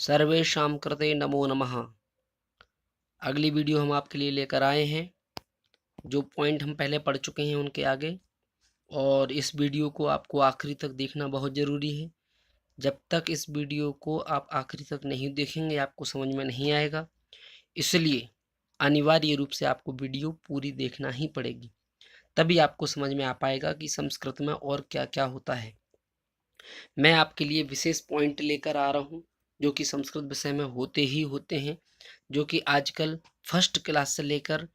सर्वेषां कृते नमो नमः। अगली वीडियो हम आपके लिए लेकर आए हैं। जो पॉइंट हम पहले पढ़ चुके हैं उनके आगे, और इस वीडियो को आपको आखिरी तक देखना बहुत ज़रूरी है। जब तक इस वीडियो को आप आखिरी तक नहीं देखेंगे आपको समझ में नहीं आएगा, इसलिए अनिवार्य रूप से आपको वीडियो पूरी देखना ही पड़ेगी, तभी आपको समझ में आ पाएगा कि संस्कृत में और क्या क्या होता है। मैं आपके लिए विशेष पॉइंट लेकर आ रहा हूँ जो कि संस्कृत विषय में होते ही होते हैं, जो कि आजकल फर्स्ट क्लास से लेकर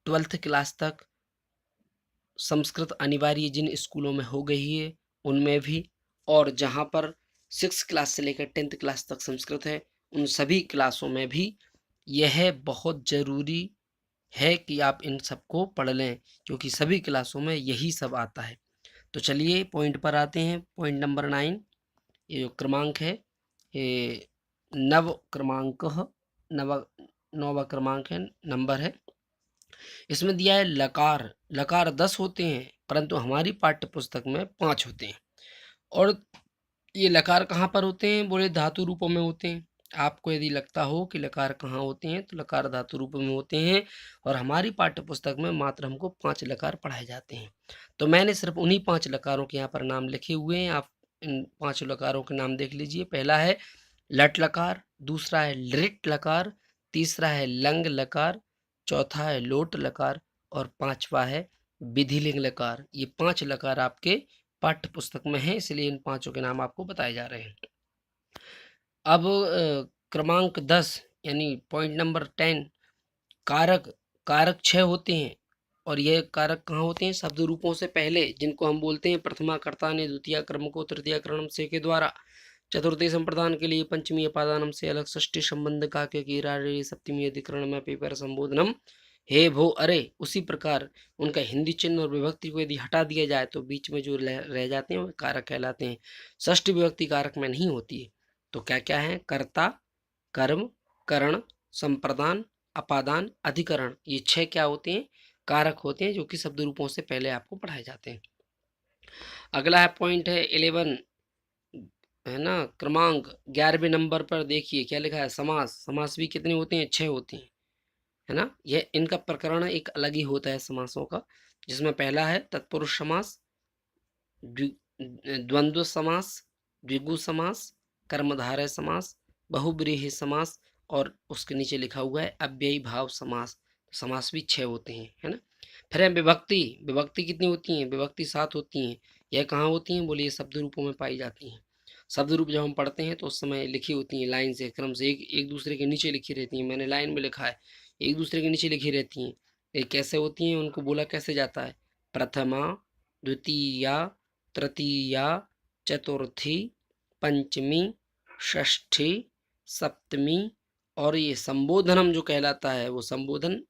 12th क्लास तक संस्कृत अनिवार्य जिन स्कूलों में हो गई है उनमें भी, और जहाँ पर 6th क्लास से लेकर 10th क्लास तक संस्कृत है उन सभी क्लासों में भी यह बहुत ज़रूरी है कि आप इन सबको पढ़ लें, क्योंकि सभी क्लासों में यही सब आता है। तो चलिए पॉइंट पर आते हैं। पॉइंट नंबर 9, ये जो क्रमांक है ये नव क्रमांक नव नौवा क्रमांक है, नंबर है। इसमें दिया है लकार। लकार 10 होते हैं परंतु हमारी पाठ्य पुस्तक में 5 होते हैं। और ये लकार कहाँ पर होते हैं? बोले धातु रूपों में होते हैं। आपको यदि लगता हो कि लकार कहाँ होते हैं तो लकार धातु रूप में होते हैं, और हमारी पाठ्य पुस्तक में मात्र हमको 5 लकार पढ़ाए जाते हैं। तो मैंने सिर्फ उन्हीं 5 लकारों के यहाँ पर नाम लिखे हुए हैं। आप इन 5 लकारों के नाम देख लीजिए। पहला है लट लकार, दूसरा है लृट लकार, तीसरा है लंग लकार, चौथा है लोट लकार, और पांचवा है विधिलिंग लकार। ये 5 लकार आपके पाठ्य पुस्तक में है, इसलिए इन 5 के नाम आपको बताए जा रहे हैं। अब क्रमांक 10 यानी पॉइंट नंबर 10, कारक। कारक 6 होते हैं, और ये कारक कहाँ होते हैं? शब्द रूपों से पहले, जिनको हम बोलते हैं प्रथमा कर्ता ने द्वितीय क्रम को तृतीय क्रम से के द्वारा, चतुर्थी संप्रदान के लिए पंचमी अपादानम से अलग, षष्ठी संबंध का के कीरा रे, सप्तमी अधिकरण में पेपर संबोधनम हे भो अरे। उसी प्रकार उनका हिंदी चिन्ह और विभक्ति को यदि हटा दिया जाए तो बीच में जो रह जाते हैं वो कारक कहलाते हैं। षष्ठी विभक्ति कारक में नहीं होती है। तो क्या क्या है? कर्ता, कर्म, करण, संप्रदान, अपादान, अधिकरण, ये 6 क्या होते हैं? कारक होते हैं, जो कि शब्द रूपों से पहले आपको पढ़ाए जाते हैं। अगला है पॉइंट है 11, है ना, क्रमांक 11वें नंबर पर देखिए क्या लिखा है? समास। समास भी कितने होते हैं? 6 होते हैं, है ना। यह इनका प्रकरण एक अलग ही होता है समासों का, जिसमें पहला है तत्पुरुष समास, द्वंद्व समास, द्विगु समास, कर्मधारय समास, बहुब्रीहि समास, और उसके नीचे लिखा हुआ है अव्ययी भाव समास। समास भी 6 होते हैं, है ना। फिर है विभक्ति। विभक्ति कितनी होती हैं? विभक्ति 7 होती हैं। यह कहाँ होती हैं? बोलिए शब्द रूपों में पाई जाती हैं। शब्द रूप जब हम पढ़ते हैं तो उस समय लिखी होती हैं लाइन से, क्रम से, एक दूसरे के नीचे लिखी रहती हैं। मैंने लाइन में लिखा है, एक दूसरे के नीचे लिखी रहती हैं। ये कैसे होती हैं? उनको बोला कैसे जाता है? प्रथमा, द्वितीया, तृतीया, चतुर्थी, पंचमी, षष्ठी, सप्तमी, और ये संबोधनम जो कहलाता है वो संबोधन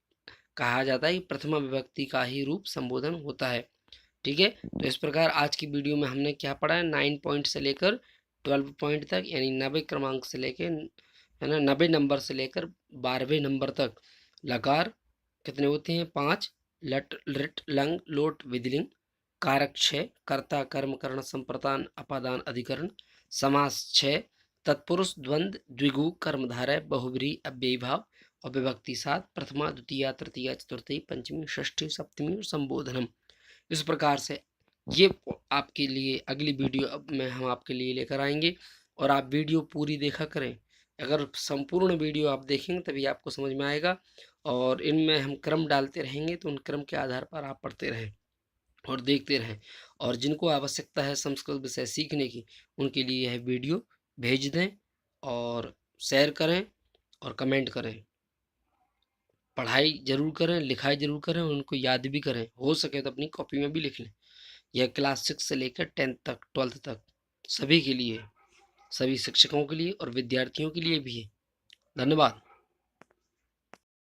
कहा जाता है कि प्रथमा विभक्ति का ही रूप संबोधन होता है। ठीक है। तो इस प्रकार आज की वीडियो में हमने क्या पढ़ा है? 9 पॉइंट से लेकर 12 पॉइंट तक, यानी 90 क्रमांक से लेकर, है ना, 90 नंबर से लेकर 12वें नंबर तक लकार कितने होते हैं? 5, लट, लृट, लंग, लोट, विधिलिंग, कारक 6, कर्ता, कर्म, करण, संप्रदान, अपादान, अधिकरण, समास 6, तत्पुरुष, द्वंद्व, द्विगु, कर्मधारय, बहुब्रीहि, अव्ययी भाव, और विभक्ति 7, प्रथमा, द्वितीय, तृतीय, चतुर्थी, पंचमी, षष्ठी, सप्तमी और संबोधनम। इस प्रकार से ये आपके लिए अगली वीडियो में हम आपके लिए लेकर आएंगे, और आप वीडियो पूरी देखा करें। अगर संपूर्ण वीडियो आप देखेंगे तभी आपको समझ में आएगा, और इनमें हम क्रम डालते रहेंगे तो उन क्रम के आधार पर आप पढ़ते रहें और देखते रहें। और जिनको आवश्यकता है संस्कृत विषय सीखने की, उनके लिए यह वीडियो भेज दें, और शेयर करें और कमेंट करें। पढ़ाई जरूर करें, लिखाई जरूर करें, और उनको याद भी करें। हो सके तो अपनी कॉपी में भी लिख लें। यह क्लास 6 से लेकर 10th तक, 12th तक सभी के लिए, सभी शिक्षकों के लिए और विद्यार्थियों के लिए भी है। धन्यवाद।